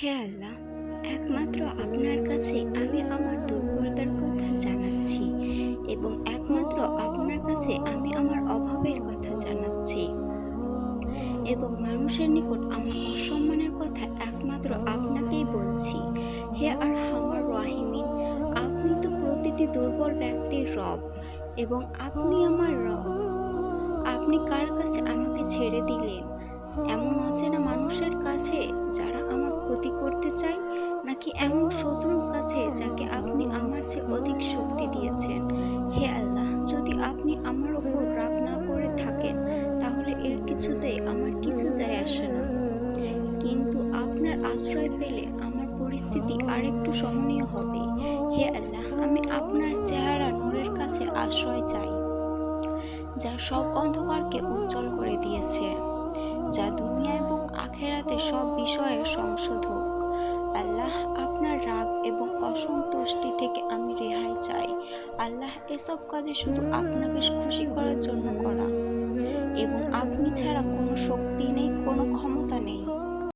হে আল্লাহ, একমাত্র আপনার কাছে আমি আমার দুর্বলতার কথা জানাচ্ছি এবং একমাত্র আপনার কাছে আমি আমার অভাবের কথা জানাচ্ছি এবং মানুষের নিকট আমার অসম্মানের কথা একমাত্র আপনাকেই বলছি। হে আরহামার রাহিমিন, আপনি তো প্রতিটি দুর্বল ব্যক্তির রব এবং আপনি আমার রব। আপনি কার কাছে আমাকে ছেড়ে দিলেন? এমন অচেনা মানুষের কাছে যারা আমার ক্ষতি করতে চায়, নাকি এমন শত্রুর কাছে যাকে আপনি আমার চেয়ে অধিক শক্তি দিয়েছেন? হে আল্লাহ, যদি আপনি আমার ওপর রাগ না করে থাকেন তাহলে এর কিছুতেই আমার কিছু যায় আসে না, কিন্তু আপনার আশ্রয় পেলে আমার পরিস্থিতি আরেকটু সহনীয় হবে। হে আল্লাহ, আমি আপনার চেহারা নূরের কাছে আশ্রয় চাই, যা সব অন্ধকারকে উজ্জ্বল করে দিয়েছে, যা দুনিয়া এবং আখেরাতে সব বিষয়ের সংশোধক। আল্লাহ, আপনার রাগ এবং অসন্তুষ্টি থেকে আমি রেহাই চাই। আল্লাহ, এসব কাজে শুধু আপনাকে খুশি করার জন্য করা এবং আপনি ছাড়া কোনো শক্তি নেই, কোনো ক্ষমতা নেই।